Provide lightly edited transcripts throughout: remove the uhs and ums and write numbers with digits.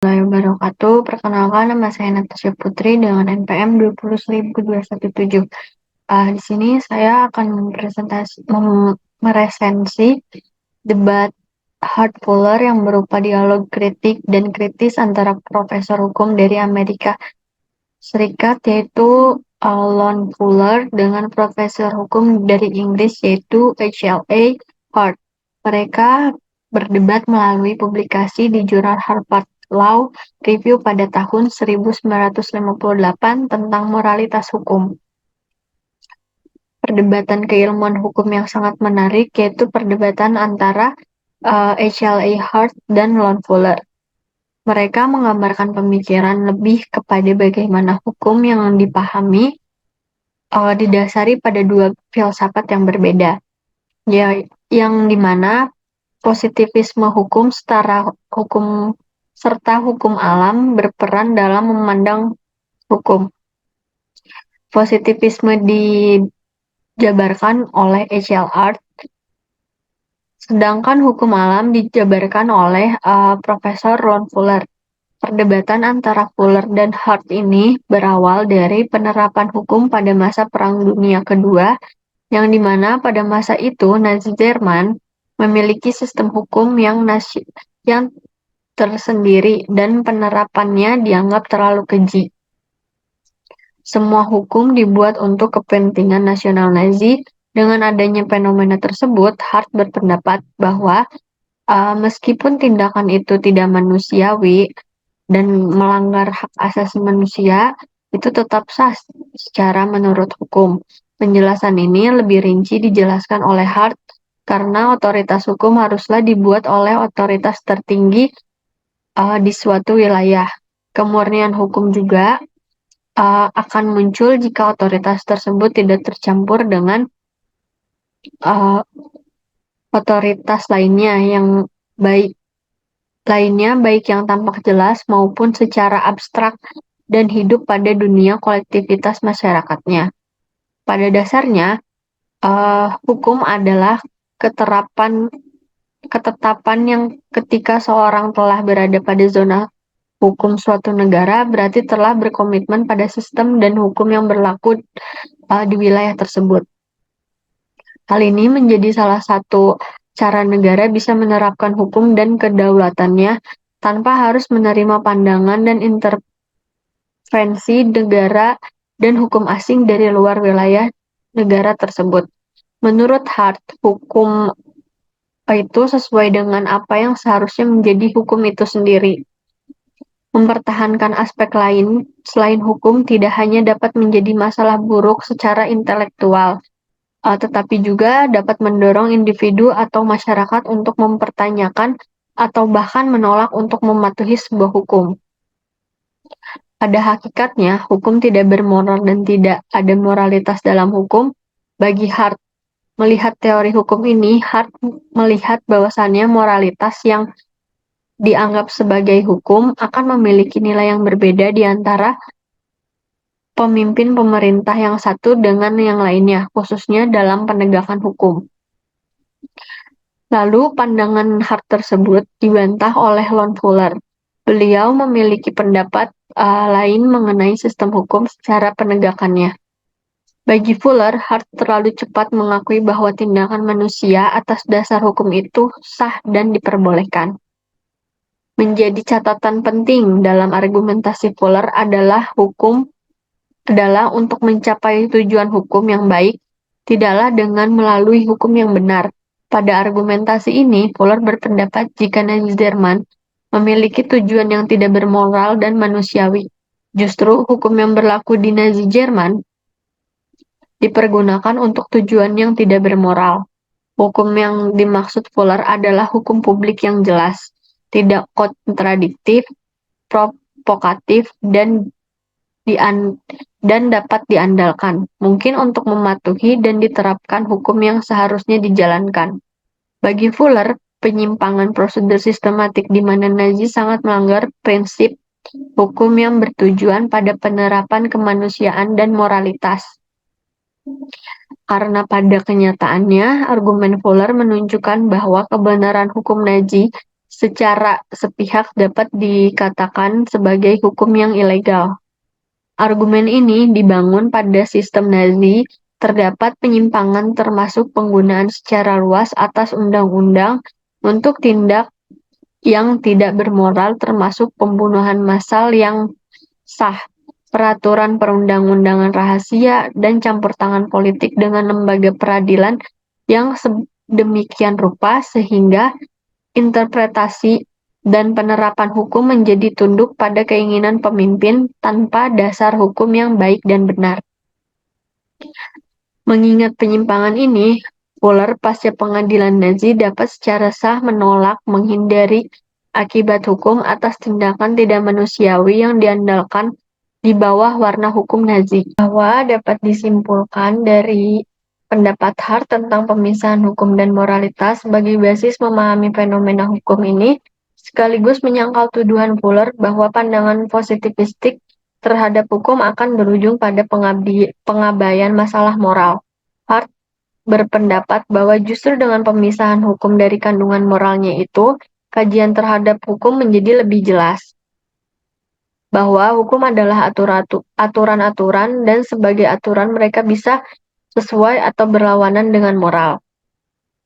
Warahmatullahi wabarakatuh. Perkenalkan, nama saya Natasha Putri dengan NPM 20217. Di sini saya akan meresensi debat Hart Fuller yang berupa dialog kritik dan kritis antara profesor hukum dari Amerika Serikat yaitu Lon Fuller dengan profesor hukum dari Inggris yaitu HLA Hart. Mereka berdebat melalui publikasi di jurnal Harvard Law Review pada tahun 1958 tentang moralitas hukum. Perdebatan keilmuan hukum yang sangat menarik yaitu perdebatan antara HLA Hart dan Lon Fuller. Mereka menggambarkan pemikiran lebih kepada bagaimana hukum yang dipahami didasari pada dua filsafat yang berbeda, ya, yang dimana positivisme hukum serta hukum alam berperan dalam memandang hukum. Positivisme dijabarkan oleh H.L. Hart, sedangkan hukum alam dijabarkan oleh Profesor Ron Fuller. Perdebatan antara Fuller dan Hart ini berawal dari penerapan hukum pada masa Perang Dunia Kedua, yang dimana pada masa itu Nazi Jerman memiliki sistem hukum yang tersendiri dan penerapannya dianggap terlalu keji. Semua hukum dibuat untuk kepentingan nasional Nazi. Dengan adanya fenomena tersebut, Hart berpendapat bahwa meskipun tindakan itu tidak manusiawi dan melanggar hak asasi manusia, itu tetap sah secara menurut hukum. Penjelasan ini lebih rinci dijelaskan oleh Hart karena otoritas hukum haruslah dibuat oleh otoritas tertinggi di suatu wilayah. Kemurnian hukum juga akan muncul jika otoritas tersebut tidak tercampur dengan uh, otoritas baik yang tampak jelas maupun secara abstrak dan hidup pada dunia kolektivitas masyarakatnya. Pada dasarnya, hukum adalah ketetapan yang ketika seorang telah berada pada zona hukum suatu negara, berarti telah berkomitmen pada sistem dan hukum yang berlaku di wilayah tersebut. Hal ini menjadi salah satu cara negara bisa menerapkan hukum dan kedaulatannya tanpa harus menerima pandangan dan intervensi negara dan hukum asing dari luar wilayah negara tersebut. Menurut Hart, hukum itu sesuai dengan apa yang seharusnya menjadi hukum itu sendiri. Mempertahankan aspek lain selain hukum tidak hanya dapat menjadi masalah buruk secara intelektual, tetapi juga dapat mendorong individu atau masyarakat untuk mempertanyakan atau bahkan menolak untuk mematuhi sebuah hukum. Pada hakikatnya, hukum tidak bermoral dan tidak ada moralitas dalam hukum. Bagi Hart, melihat teori hukum ini, Hart melihat bahwasannya moralitas yang dianggap sebagai hukum akan memiliki nilai yang berbeda di antara pemimpin pemerintah yang satu dengan yang lainnya, khususnya dalam penegakan hukum. Lalu pandangan Hart tersebut dibantah oleh Lon Fuller. Beliau memiliki pendapat lain mengenai sistem hukum secara penegakannya. Bagi Fuller, Hart terlalu cepat mengakui bahwa tindakan manusia atas dasar hukum itu sah dan diperbolehkan. Menjadi catatan penting dalam argumentasi Fuller adalah untuk mencapai tujuan hukum yang baik, tidaklah dengan melalui hukum yang benar. Pada argumentasi ini, Fuller berpendapat jika Nazi Jerman memiliki tujuan yang tidak bermoral dan manusiawi, justru hukum yang berlaku di Nazi Jerman dipergunakan untuk tujuan yang tidak bermoral. Hukum yang dimaksud Fuller adalah hukum publik yang jelas, tidak kontradiktif, provokatif, dan dapat diandalkan, mungkin untuk mematuhi dan diterapkan hukum yang seharusnya dijalankan. Bagi Fuller, penyimpangan prosedur sistematik di mana Nazi sangat melanggar prinsip hukum yang bertujuan pada penerapan kemanusiaan dan moralitas. Karena pada kenyataannya, argumen Fuller menunjukkan bahwa kebenaran hukum Nazi secara sepihak dapat dikatakan sebagai hukum yang ilegal. Argumen ini dibangun pada sistem Nazi. Terdapat penyimpangan termasuk penggunaan secara luas atas undang-undang untuk tindak yang tidak bermoral termasuk pembunuhan massal yang sah, peraturan perundang-undangan rahasia, dan campur tangan politik dengan lembaga peradilan yang sedemikian rupa sehingga interpretasi dan penerapan hukum menjadi tunduk pada keinginan pemimpin tanpa dasar hukum yang baik dan benar. Mengingat penyimpangan ini, Fuller pasca pengadilan Nazi dapat secara sah menolak menghindari akibat hukum atas tindakan tidak manusiawi yang diandalkan di bawah warna hukum Nazi. Bahwa dapat disimpulkan dari pendapat Hart tentang pemisahan hukum dan moralitas sebagai basis memahami fenomena hukum ini, sekaligus menyangkal tuduhan Fuller bahwa pandangan positivistik terhadap hukum akan berujung pada pengabaian masalah moral. Hart berpendapat bahwa justru dengan pemisahan hukum dari kandungan moralnya itu, kajian terhadap hukum menjadi lebih jelas. Bahwa hukum adalah aturan-aturan dan sebagai aturan mereka bisa sesuai atau berlawanan dengan moral.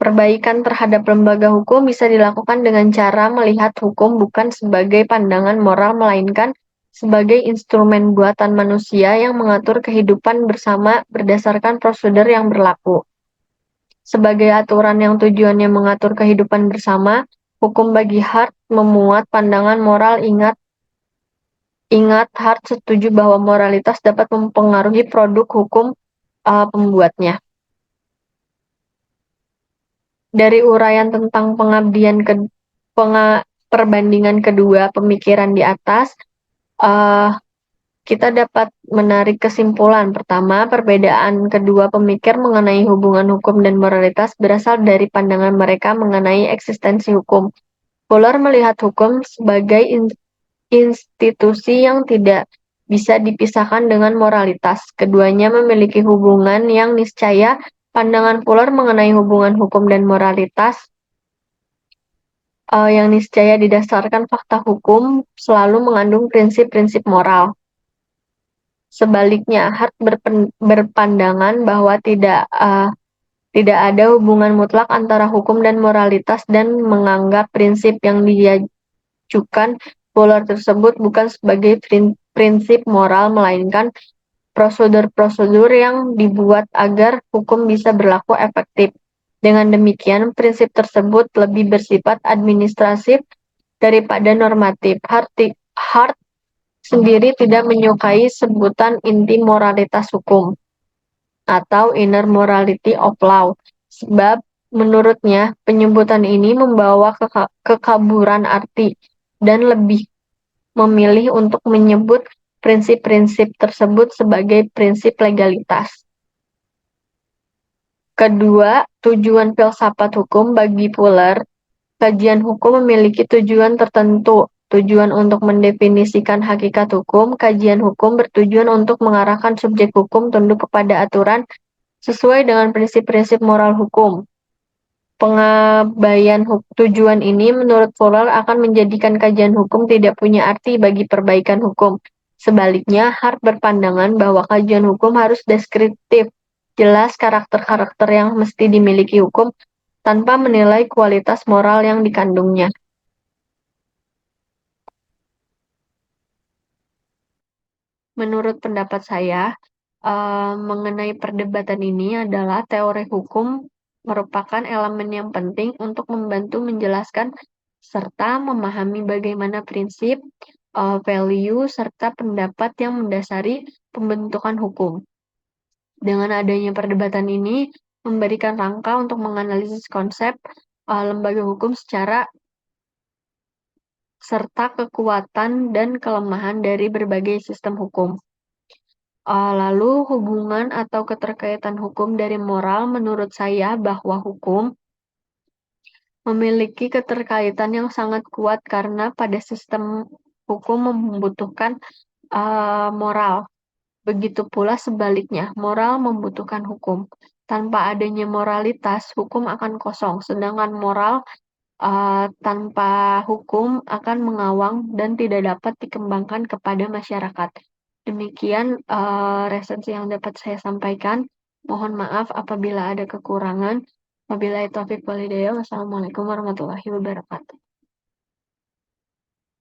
Perbaikan terhadap lembaga hukum bisa dilakukan dengan cara melihat hukum bukan sebagai pandangan moral melainkan sebagai instrumen buatan manusia yang mengatur kehidupan bersama berdasarkan prosedur yang berlaku. Sebagai aturan yang tujuannya mengatur kehidupan bersama, hukum bagi Hart memuat pandangan moral. Ingat, Hart setuju bahwa moralitas dapat mempengaruhi produk hukum pembuatnya. Dari uraian tentang perbandingan kedua pemikiran di atas, kita dapat menarik kesimpulan. Pertama, perbedaan kedua pemikir mengenai hubungan hukum dan moralitas berasal dari pandangan mereka mengenai eksistensi hukum. Fuller melihat hukum sebagai institusi yang tidak bisa dipisahkan dengan moralitas. Keduanya memiliki hubungan yang niscaya. Pandangan Fuller mengenai hubungan hukum dan moralitas yang niscaya didasarkan fakta hukum selalu mengandung prinsip-prinsip moral. Sebaliknya, Hart berpandangan bahwa tidak ada hubungan mutlak antara hukum dan moralitas dan menganggap prinsip yang diajukan Fuller tersebut bukan sebagai prinsip moral melainkan prosedur-prosedur yang dibuat agar hukum bisa berlaku efektif. Dengan demikian, prinsip tersebut lebih bersifat administratif daripada normatif. Hart sendiri tidak menyukai sebutan inti moralitas hukum atau inner morality of law, sebab menurutnya penyebutan ini membawa kekaburan arti dan lebih memilih untuk menyebut prinsip-prinsip tersebut sebagai prinsip legalitas. Kedua, tujuan filsafat hukum bagi Fuller, kajian hukum memiliki tujuan tertentu. Tujuan untuk mendefinisikan hakikat hukum, kajian hukum bertujuan untuk mengarahkan subjek hukum tunduk kepada aturan sesuai dengan prinsip-prinsip moral hukum. Pengabaian tujuan ini menurut Fuller akan menjadikan kajian hukum tidak punya arti bagi perbaikan hukum. Sebaliknya, Hart berpandangan bahwa kajian hukum harus deskriptif, jelas karakter-karakter yang mesti dimiliki hukum tanpa menilai kualitas moral yang dikandungnya. Menurut pendapat saya, mengenai perdebatan ini adalah teori hukum merupakan elemen yang penting untuk membantu menjelaskan serta memahami bagaimana prinsip, value, serta pendapat yang mendasari pembentukan hukum. Dengan adanya perdebatan ini, memberikan rangka untuk menganalisis konsep lembaga hukum serta kekuatan dan kelemahan dari berbagai sistem hukum. Lalu hubungan atau keterkaitan hukum dari moral menurut saya bahwa hukum memiliki keterkaitan yang sangat kuat karena pada sistem hukum membutuhkan moral. Begitu pula sebaliknya, moral membutuhkan hukum. Tanpa adanya moralitas, hukum akan kosong, sedangkan moral tanpa hukum akan mengawang dan tidak dapat dikembangkan kepada masyarakat. Demikian resensi yang dapat saya sampaikan. Mohon maaf apabila ada kekurangan. Wabillahi taufiq walhidayah. Wassalamualaikum warahmatullahi wabarakatuh.